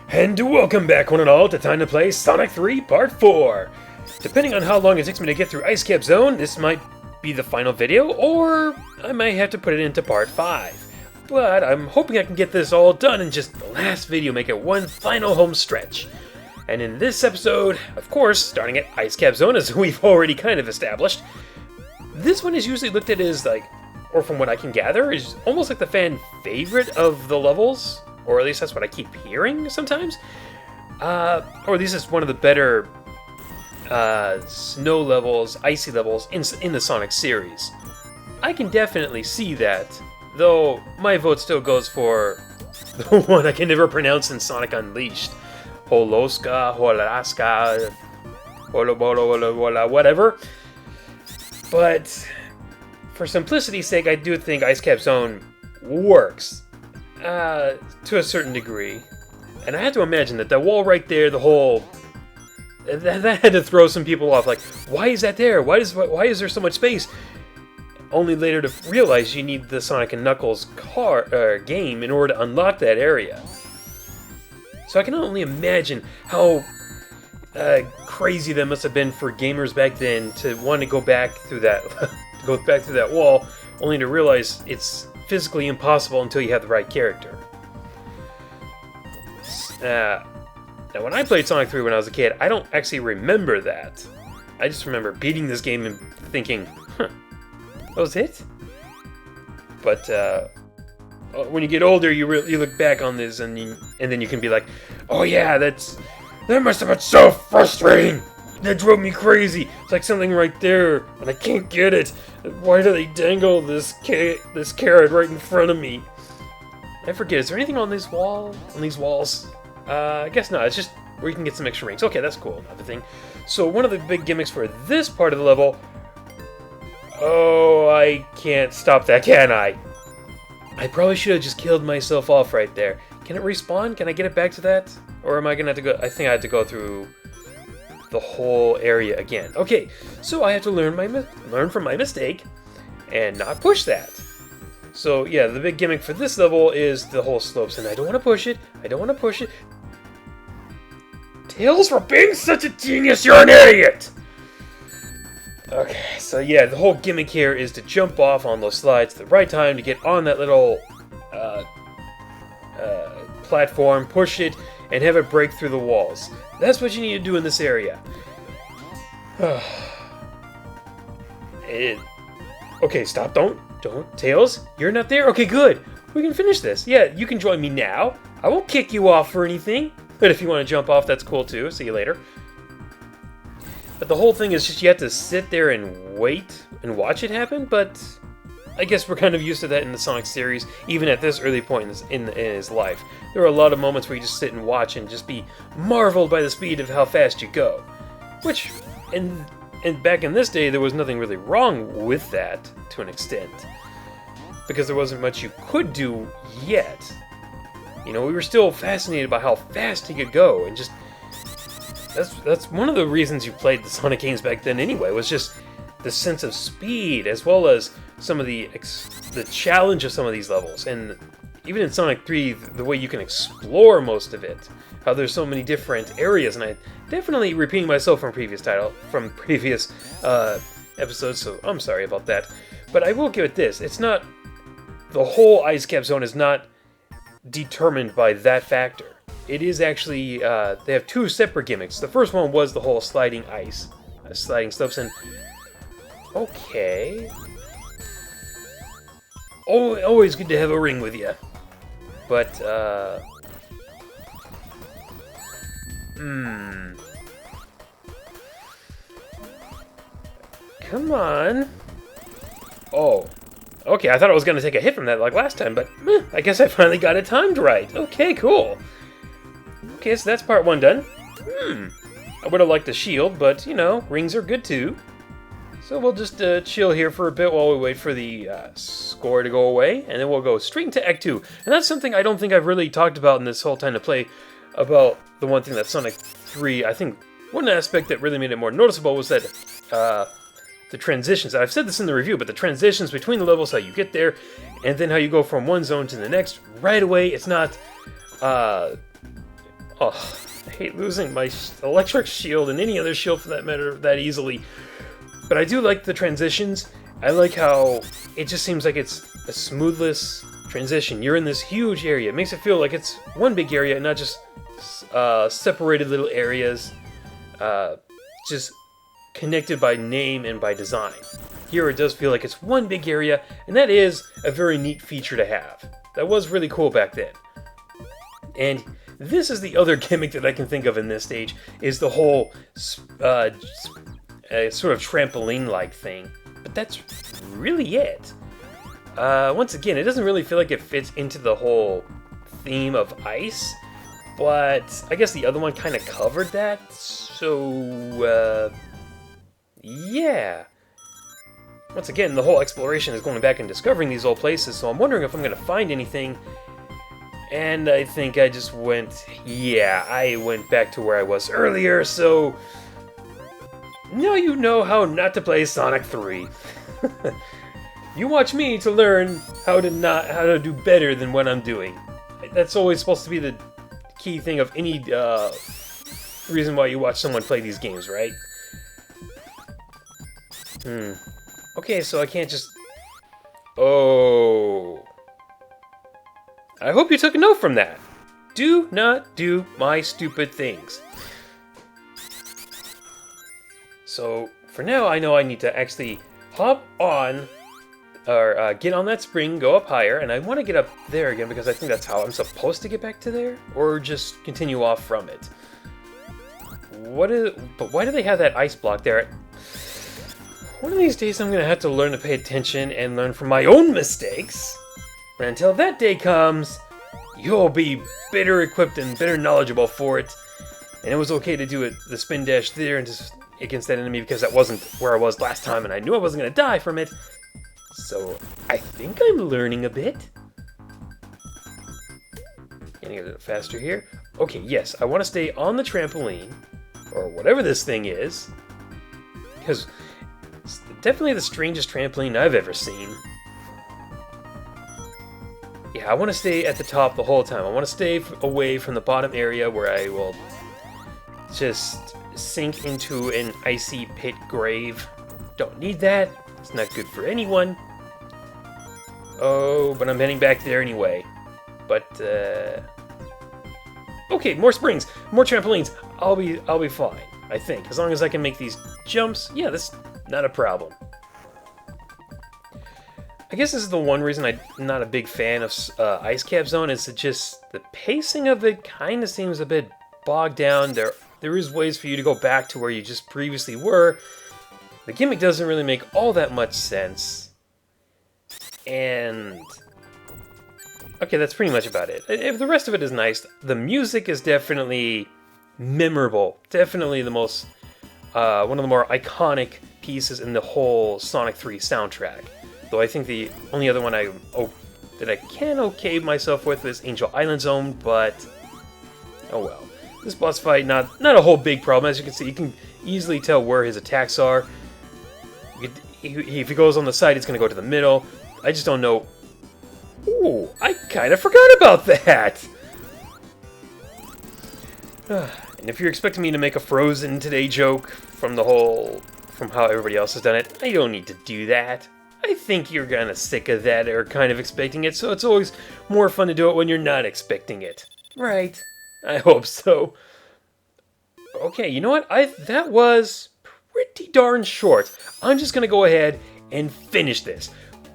And welcome back, one and all, to Time to Play Sonic 3 Part 4! Depending on how long it takes me to get through Ice Cap Zone, this might be the final video, or I might have to put it into Part 5. But I'm hoping I can get this all done in just the last video, make it one final home stretch. And in this episode, of course, starting at Ice Cap Zone, as we've already kind of established, this one is usually looked at as, like, or from what I can gather, is almost like the fan favorite of the levels. Or at least that's what I keep hearing sometimes. Or at least it's one of the better snow levels, icy levels in the Sonic series. I can definitely see that, though my vote still goes for the one I can never pronounce in Sonic Unleashed. Holoska, Holaska, whatever. But for simplicity's sake, I do think Ice Cap Zone works. To a certain degree. And I had to imagine that wall right there, the whole... That had to throw some people off, like, why is that there? Why is there so much space? Only later to realize you need the Sonic and Knuckles game in order to unlock that area. So I can only imagine how crazy that must have been for gamers back then to want to go back through that, wall, only to realize it's physically impossible until you have the right character. Now, when I played Sonic 3 when I was a kid, I don't actually remember that. I just remember beating this game and thinking, huh, that was it? But when you get older, you look back on this and then you can be like, oh yeah, that must have been so frustrating. That drove me crazy. It's like something right there, and I can't get it. Why do they dangle this carrot right in front of me? I forget. Is there anything on this wall? On these walls? I guess not. It's just where you can get some extra rings. Okay, that's cool. Another thing. So one of the big gimmicks for this part of the level. Oh, I can't stop that, can I? I probably should have just killed myself off right there. Can it respawn? Can I get it back to that? Or am I gonna have to go? I think I had to go through the whole area again. Okay, so I have to learn from my mistake and not push that. So yeah, the big gimmick for this level is the whole slopes, and I don't want to push it. I don't want to push it. Tails, for being such a genius, you're an idiot! Okay, so yeah, the whole gimmick here is to jump off on those slides at the right time to get on that little platform, push it, and have it break through the walls. That's what you need to do in this area. Okay, stop, don't. Tails, you're not there? Okay, good. We can finish this. Yeah, you can join me now. I won't kick you off for anything. But if you want to jump off, that's cool too. See you later. But the whole thing is just you have to sit there and wait and watch it happen, but I guess we're kind of used to that in the Sonic series, even at this early point in his life. There are a lot of moments where you just sit and watch and just be marveled by the speed of how fast you go. Which, and back in this day, there was nothing really wrong with that, to an extent. Because there wasn't much you could do yet. You know, we were still fascinated by how fast he could go, and just... That's one of the reasons you played the Sonic games back then anyway, was just the sense of speed, as well as some of the challenge of some of these levels. And even in Sonic 3, the way you can explore most of it. How there's so many different areas, and I'm definitely repeating myself from previous episodes, so I'm sorry about that. But I will give it this, it's not... The whole Ice Cap Zone is not determined by that factor. It is actually, they have two separate gimmicks. The first one was the whole sliding ice, sliding slopes, and... Okay... Oh, always good to have a ring with you. But, Come on. Oh. Okay, I thought I was going to take a hit from that like last time, but I guess I finally got it timed right. Okay, cool. Okay, so that's part one done. I would have liked the shield, but, you know, rings are good too. So we'll just chill here for a bit while we wait for the score to go away, and then we'll go straight into Act 2. And that's something I don't think I've really talked about in this whole time to play, about the one thing that Sonic 3, I think one aspect that really made it more noticeable was that the transitions. I've said this in the review, but the transitions between the levels, how you get there, and then how you go from one zone to the next right away. It's not Oh, I hate losing my electric shield and any other shield for that matter that easily. But I do like the transitions. I like how it just seems like it's a smoothless transition. You're in this huge area. It makes it feel like it's one big area and not just separated little areas, just connected by name and by design. Here it does feel like it's one big area, and that is a very neat feature to have. That was really cool back then. And this is the other gimmick that I can think of in this stage, is the whole sort of trampoline-like thing. But that's really it. Once again, it doesn't really feel like it fits into the whole theme of ice, but I guess the other one kind of covered that, so, yeah. Once again, the whole exploration is going back and discovering these old places, so I'm wondering if I'm going to find anything. And I think I just went, yeah, I went back to where I was earlier, so now you know how not to play Sonic 3. You watch me to learn how to do better than what I'm doing. That's always supposed to be the key thing of any reason why you watch someone play these games, right? Okay, so I can't just... Oh... I hope you took a note from that. Do not do my stupid things. So, for now, I know I need to actually hop on, or get on that spring, go up higher, and I want to get up there again because I think that's how I'm supposed to get back to there, or just continue off from it. But why do they have that ice block there? One of these days I'm going to have to learn to pay attention and learn from my own mistakes. And until that day comes, you'll be better equipped and better knowledgeable for it. And it was okay to do the spin dash there and just against that enemy because that wasn't where I was last time and I knew I wasn't going to die from it. So I think I'm learning a bit. Getting a little faster here. Okay, yes, I want to stay on the trampoline, or whatever this thing is, because it's definitely the strangest trampoline I've ever seen. Yeah, I want to stay at the top the whole time. I want to stay away from the bottom area where I will just sink into an icy pit grave. Don't need that. It's not good for anyone. Oh, but I'm heading back there anyway. But, okay, more springs, more trampolines. I'll be fine, I think. As long as I can make these jumps, yeah, that's not a problem. I guess this is the one reason I'm not a big fan of Ice Cap Zone, is that just the pacing of it kind of seems a bit bogged down. There is ways for you to go back to where you just previously were. The gimmick doesn't really make all that much sense. And okay, that's pretty much about it. If the rest of it is nice, the music is definitely memorable. Definitely the most, one of the more iconic pieces in the whole Sonic 3 soundtrack. Though I think the only other one that I can okay myself with is Angel Island Zone, but oh well. This boss fight, not a whole big problem. As you can see, you can easily tell where his attacks are. If he goes on the side, it's going to go to the middle. I just don't know. Ooh, I kind of forgot about that! And if you're expecting me to make a Frozen Today joke from how everybody else has done it, I don't need to do that. I think you're kind of sick of that or kind of expecting it, so it's always more fun to do it when you're not expecting it. Right. I hope so. Okay, you know what? That was pretty darn short. I'm just going to go ahead and finish this.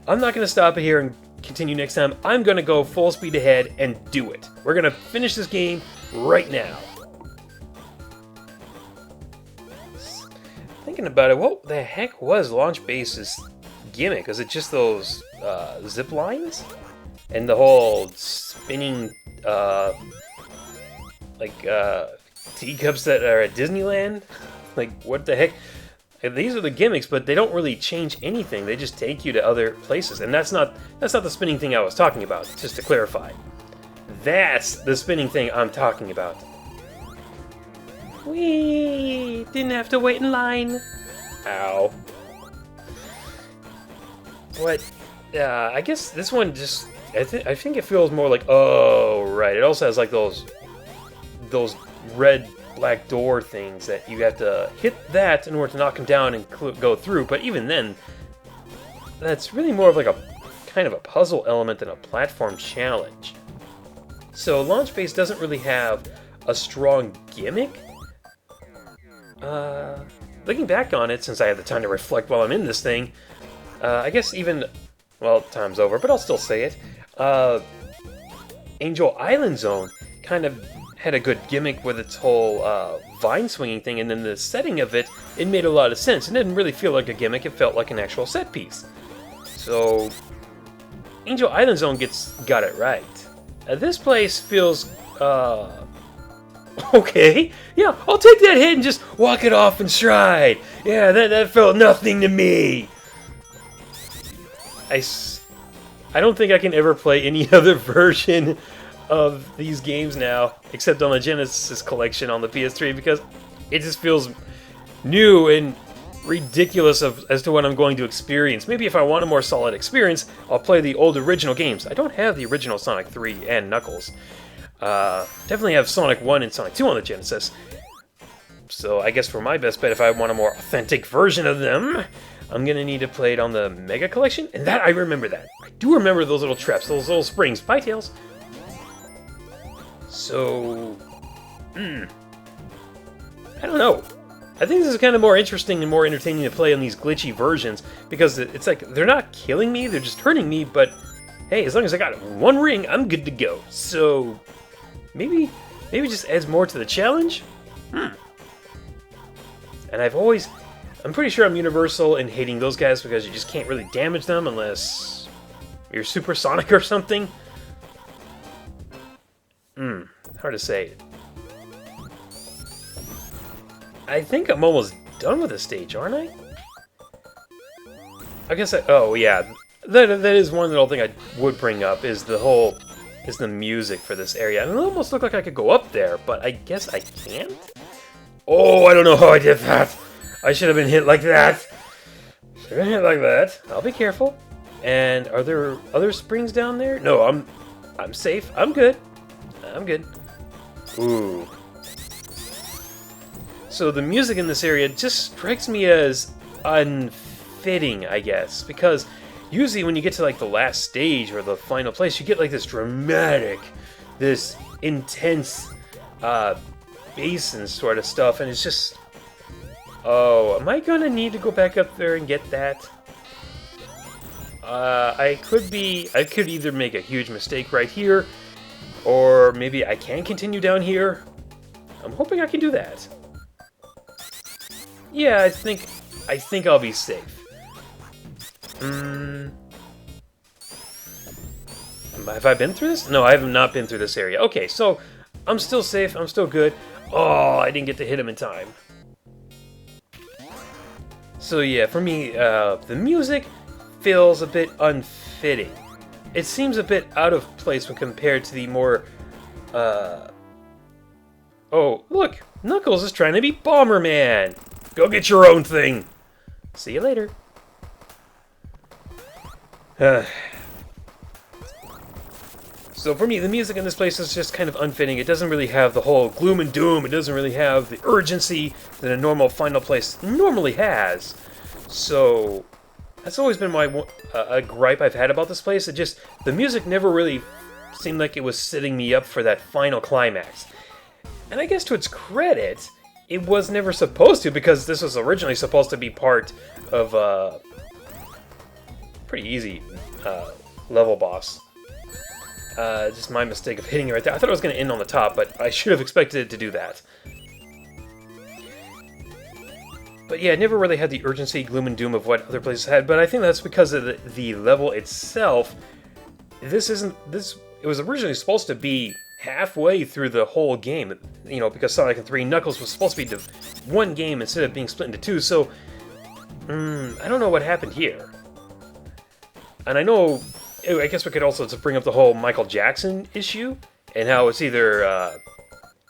I'm not going to stop it here and continue next time. I'm going to go full speed ahead and do it. We're going to finish this game right now. Thinking about it, what the heck was Launch Base's gimmick? Was it just those zip lines? And the whole spinning, teacups that are at Disneyland? Like, what the heck? These are the gimmicks, but they don't really change anything. They just take you to other places. And that's not the spinning thing I was talking about, just to clarify. That's the spinning thing I'm talking about. Whee! Didn't have to wait in line. Ow. But, I guess this one just... I think it feels more like... Oh, right. It also has, like, those those red black door things that you have to hit that in order to knock him down and go through, but even then, that's really more of like a kind of a puzzle element than a platform challenge. So Launch Base doesn't really have a strong gimmick. Looking back on it, since I had the time to reflect while I'm in this thing, I guess even, well, time's over, but I'll still say it. Angel Island Zone kind of had a good gimmick with its whole vine swinging thing, and then the setting of it, it made a lot of sense. It didn't really feel like a gimmick, it felt like an actual set piece. So, Angel Island Zone got it right. This place feels, okay, yeah, I'll take that hit and just walk it off in stride. Yeah, that felt nothing to me. I don't think I can ever play any other version of these games now, except on the Genesis collection on the PS3, because it just feels new and ridiculous as to what I'm going to experience. Maybe if I want a more solid experience, I'll play the old original games. I don't have the original Sonic 3 and Knuckles. Definitely have Sonic 1 and Sonic 2 on the Genesis. So I guess for my best bet, if I want a more authentic version of them, I'm gonna need to play it on the Mega Collection. And that, I remember that. I do remember those little traps, those little springs. Bye, Tails. So, I don't know. I think this is kind of more interesting and more entertaining to play on these glitchy versions, because it's like, they're not killing me, they're just hurting me, but hey, as long as I got one ring, I'm good to go. So, maybe it just adds more to the challenge? And I'm pretty sure I'm universal in hating those guys because you just can't really damage them unless you're supersonic or something. Hard to say. I think I'm almost done with this stage, aren't I? I guess oh yeah, that is one little thing I would bring up, is the music for this area. And it almost looked like I could go up there, but I guess I can't? Oh, I don't know how I did that! I should have been hit like that! Should have been hit like that. I'll be careful. And are there other springs down there? No, I'm safe. I'm good. I'm good. Ooh. So the music in this area just strikes me as unfitting, I guess, because usually when you get to like the last stage or the final place, you get like this dramatic, this intense bass and sort of stuff, and it's just, oh, am I gonna need to go back up there and get that? I could either make a huge mistake right here, or maybe I can continue down here. I'm hoping I can do that. Yeah, I think I'll be safe. Have I been through this? No, I have not been through this area. Okay, so I'm still safe. I'm still good. Oh, I didn't get to hit him in time. So yeah, for me, the music feels a bit unfitting. It seems a bit out of place when compared to the more, oh, look! Knuckles is trying to be Bomberman! Go get your own thing! See you later. So for me, the music in this place is just kind of unfitting. It doesn't really have the whole gloom and doom. It doesn't really have the urgency that a normal final place normally has. So that's always been a gripe I've had about this place. The music never really seemed like it was setting me up for that final climax. And I guess to its credit, it was never supposed to, because this was originally supposed to be part of a pretty easy level boss. Just my mistake of hitting it right there. I thought it was going to end on the top, but I should have expected it to do that. But yeah, it never really had the urgency, gloom and doom of what other places had, but I think that's because of the level itself. It was originally supposed to be halfway through the whole game, you know, because Sonic 3 Knuckles was supposed to be one game instead of being split into two, so I don't know what happened here. And I guess we could also bring up the whole Michael Jackson issue, and how it's either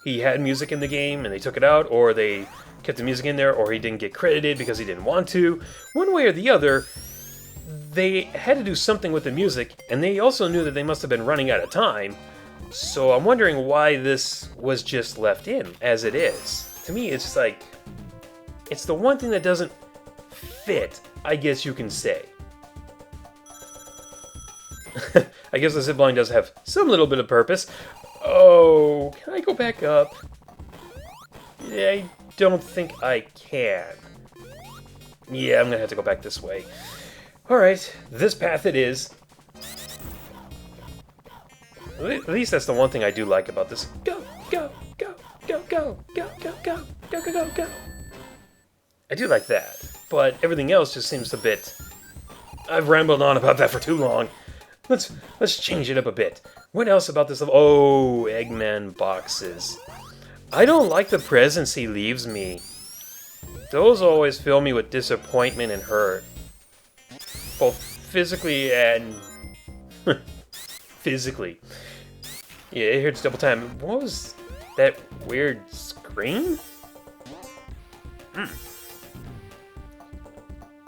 he had music in the game and they took it out, or they kept the music in there, or he didn't get credited because he didn't want to. One way or the other, they had to do something with the music, and they also knew that they must have been running out of time, So I'm wondering why this was just left in, as it is. To me, it's like... It's the one thing that doesn't fit, I guess you can say. I guess the zipline does have some little bit of purpose. Oh, can I go back up? Yeah, I don't think I can. Yeah, I'm gonna have to go back this way. Alright, this path it is. At least that's the one thing I do like about this. Go, go, go, go, go, go, go, go, go, go, go, go. I do like that, but everything else just seems a bit... I've rambled on about that for too long. Let's change it up a bit. What else about this level? Oh, Eggman boxes. I don't like the presents he leaves me. Those always fill me with disappointment and hurt. Both physically and... physically. Yeah, it hurts double time. What was that weird scream?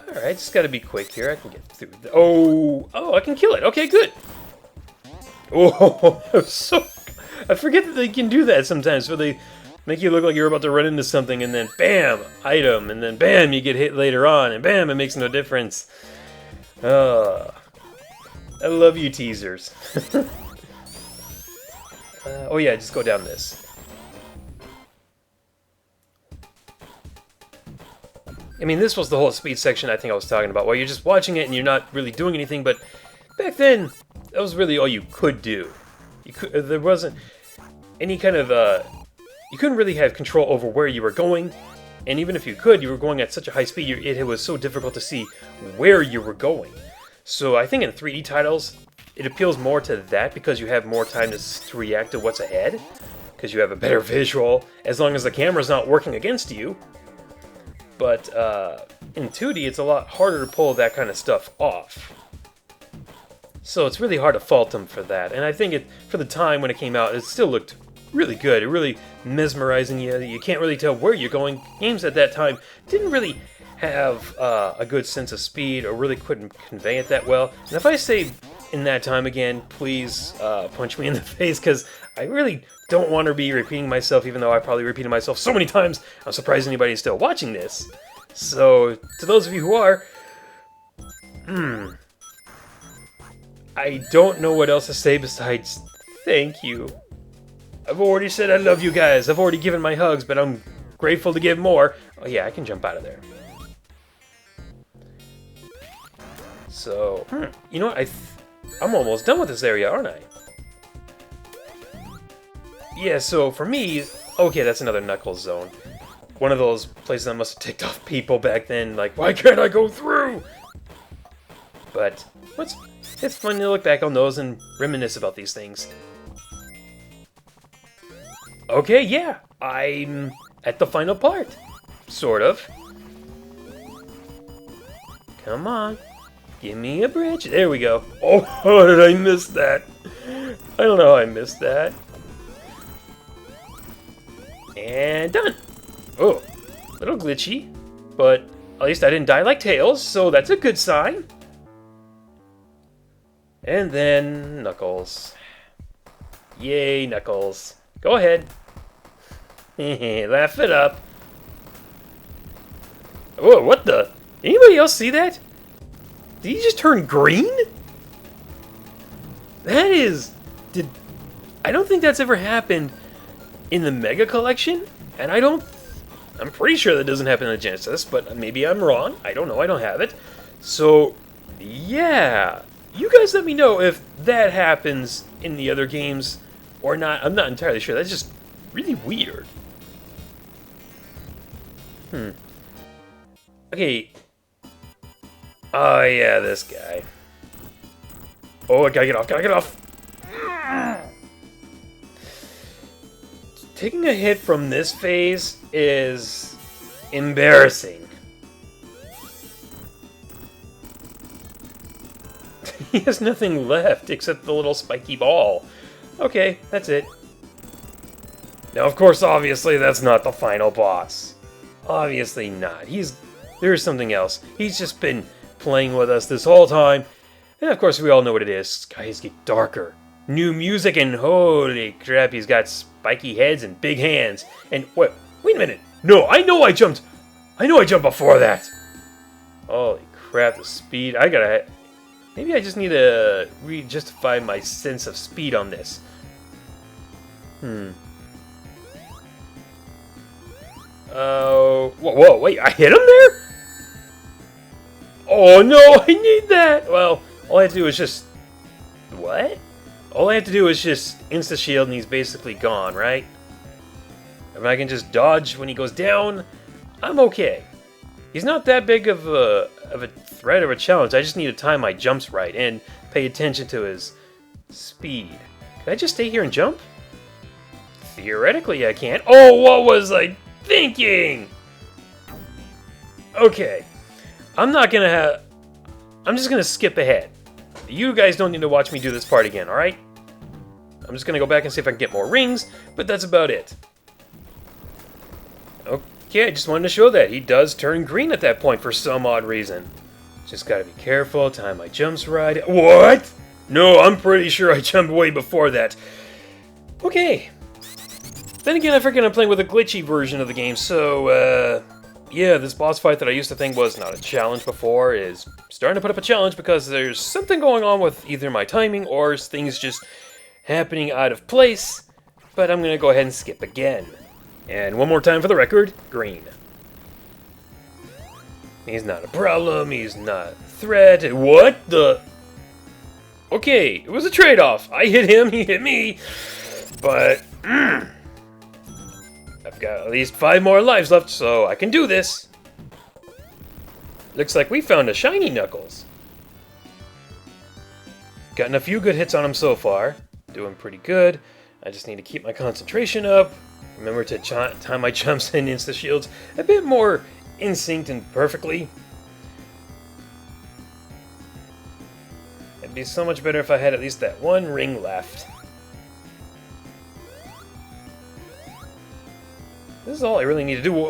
Alright, just gotta be quick here. I can get through. Oh, I can kill it. Okay, good. Oh, I forget that they can do that sometimes, where they make you look like you're about to run into something, and then bam, item, and then bam, you get hit later on, and bam, it makes no difference. I love you teasers. Oh yeah, just go down this. I mean, this was the whole speed section I think I was talking about, where you're just watching it and you're not really doing anything, but back then, that was really all you could do. There wasn't any kind of, you couldn't really have control over where you were going, and even if you could, you were going at such a high speed, it was so difficult to see where you were going. So I think in 3D titles, it appeals more to that because you have more time to react to what's ahead, because you have a better visual, as long as the camera's not working against you. But in 2D, it's a lot harder to pull that kind of stuff off. So it's really hard to fault them for that. And I think for the time when it came out, it still looked really good. It really mesmerizing you. You can't really tell where you're going. Games at that time didn't really have a good sense of speed, or really couldn't convey it that well. And if I say in that time again, please punch me in the face, because I really don't want to be repeating myself, even though I probably repeated myself so many times. I'm surprised anybody is still watching this. So, to those of you who are, I don't know what else to say besides thank you. I've already said I love you guys. I've already given my hugs, but I'm grateful to give more. Oh yeah, I can jump out of there. So, you know what? I'm almost done with this area, aren't I? Yeah, so for me, okay, that's another Knuckles zone. One of those places that must have ticked off people back then, like, why can't I go through? But, it's fun to look back on those and reminisce about these things. Okay, yeah, I'm at the final part. Sort of. Come on. Give me a bridge. There we go. Oh, how did I miss that? I don't know how I missed that. And done. Oh, a little glitchy, but at least I didn't die like Tails, so that's a good sign. And then Knuckles. Yay, Knuckles. Go ahead. Laugh it up. Whoa, what the? Anybody else see that? Did he just turn green? That is... I don't think that's ever happened in the Mega Collection, and I'm pretty sure that doesn't happen in the Genesis, but maybe I'm wrong. I don't know, I don't have it. So, yeah. You guys let me know if that happens in the other games or not. I'm not entirely sure. That's just really weird. Okay. Oh, yeah, this guy. Oh, I gotta get off, gotta get off! Taking a hit from this phase is embarrassing. He has nothing left except the little spiky ball. Okay, that's it. Now, of course, obviously, that's not the final boss. Obviously not. There's something else. He's just been playing with us this whole time. And of course, we all know what it is. Skies get darker New music and holy crap, he's got spiky heads and big hands. And wait a minute. No, I know I jumped before that. Holy crap, the speed. Maybe I just need to justify my sense of speed on this. Whoa, wait, I hit him there? Oh no, I need that! Well, all I have to do is just... What? All I have to do is just insta-shield and he's basically gone, right? If I can just dodge when he goes down, I'm okay. He's not that big of a threat or a challenge. I just need to time my jumps right and pay attention to his speed. Can I just stay here and jump? Theoretically, I can. Oh, what was I thinking? Okay. I'm just gonna skip ahead. You guys don't need to watch me do this part again, alright? I'm just gonna go back and see if I can get more rings, but that's about it. Okay, I just wanted to show that. He does turn green at that point for some odd reason. Just gotta be careful, time my jumps right. What? No, I'm pretty sure I jumped way before that. Okay. Then again, I forget I'm playing with a glitchy version of the game, so, yeah, this boss fight that I used to think was not a challenge before is starting to put up a challenge because there's something going on with either my timing or things just happening out of place, but I'm gonna go ahead and skip again. And one more time for the record, green. He's not a problem, he's not a threat. What the? Okay, it was a trade-off. I hit him, he hit me, but I've got at least 5 more lives left, so I can do this. Looks like we found a shiny Knuckles. Gotten a few good hits on him so far. Doing pretty good. I just need to keep my concentration up. Remember to time my jumps and insta-shields a bit more in sync and perfectly. It'd be so much better if I had at least that one ring left. This is all I really need to do.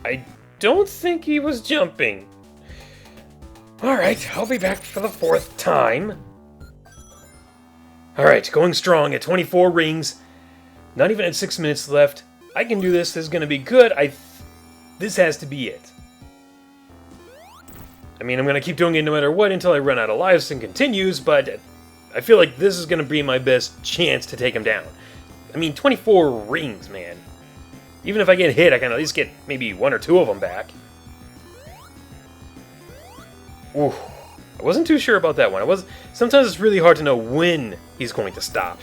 I don't think he was jumping. Alright, I'll be back for the 4th time. Alright, going strong at 24 rings. Not even at 6 minutes left. I can do this. This is going to be good. This has to be it. I mean, I'm going to keep doing it no matter what until I run out of lives and continues, but I feel like this is going to be my best chance to take him down. I mean, 24 rings, man. Even if I get hit, I can at least get maybe 1 or 2 of them back. Ooh, I wasn't too sure about that one. Sometimes it's really hard to know when he's going to stop.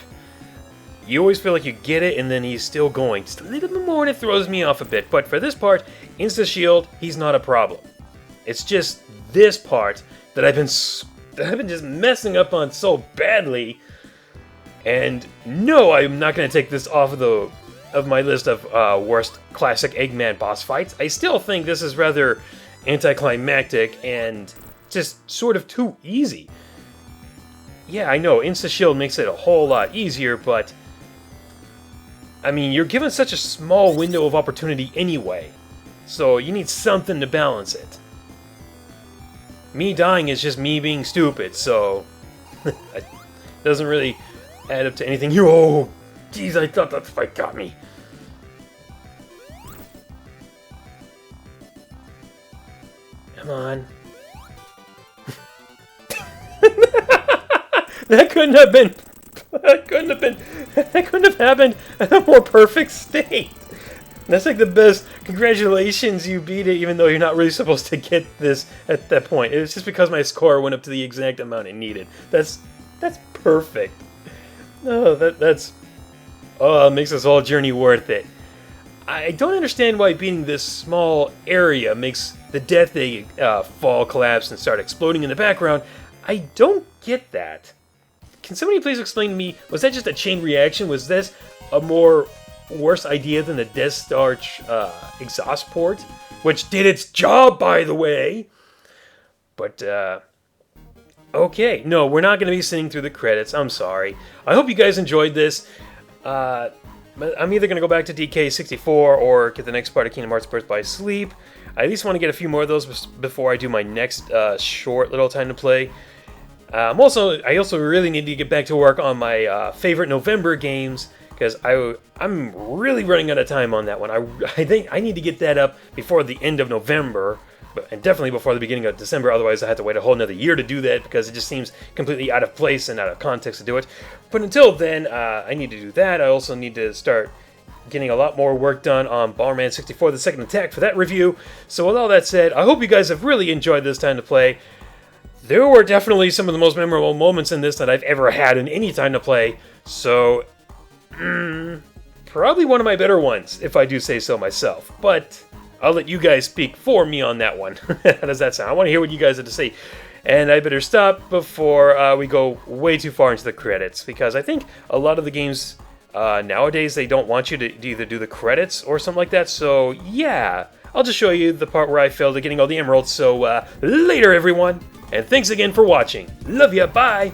You always feel like you get it, and then he's still going. Just a little bit more, and it throws me off a bit. But for this part, insta-shield, he's not a problem. It's just this part that I've been just messing up on so badly. And no, I'm not going to take this off of my list of worst classic Eggman boss fights. I still think this is rather anticlimactic and just sort of too easy. Yeah, I know, insta-shield makes it a whole lot easier, but I mean, you're given such a small window of opportunity anyway, so you need something to balance it. Me dying is just me being stupid, so it doesn't really add up to anything. Oh, jeez, I thought that fight got me. Come on. That couldn't have happened in a more perfect state. That's like the best. Congratulations, you beat it, even though you're not really supposed to get this at that point. It was just because my score went up to the exact amount it needed. That's perfect. No, that's it makes this whole journey worth it. I don't understand why beating this small area makes the Death Egg fall, collapse, and start exploding in the background. I don't get that. Can somebody please explain to me, was that just a chain reaction? Was this a more worse idea than the Death Star exhaust port? Which did its job, by the way! But, okay. No, we're not going to be sitting through the credits. I'm sorry. I hope you guys enjoyed this. I'm either going to go back to DK64 or get the next part of Kingdom Hearts Birth by Sleep. I at least want to get a few more of those before I do my next short little time to play. I also really need to get back to work on my favorite November games, because I'm really running out of time on that one. I think I need to get that up before the end of November, and definitely before the beginning of December. Otherwise, I have to wait a whole another year to do that, because it just seems completely out of place and out of context to do it. But until then, I need to do that. I also need to start getting a lot more work done on Bomberman 64: The Second Attack for that review. So with all that said, I hope you guys have really enjoyed this time to play. There were definitely some of the most memorable moments in this that I've ever had in any time to play, so probably one of my better ones, if I do say so myself. But I'll let you guys speak for me on that one. How does that sound? I want to hear what you guys have to say. And I better stop before we go way too far into the credits, because I think a lot of the games nowadays, they don't want you to either do the credits or something like that. So yeah, I'll just show you the part where I failed at getting all the emeralds. So later, everyone. And thanks again for watching. Love ya, bye!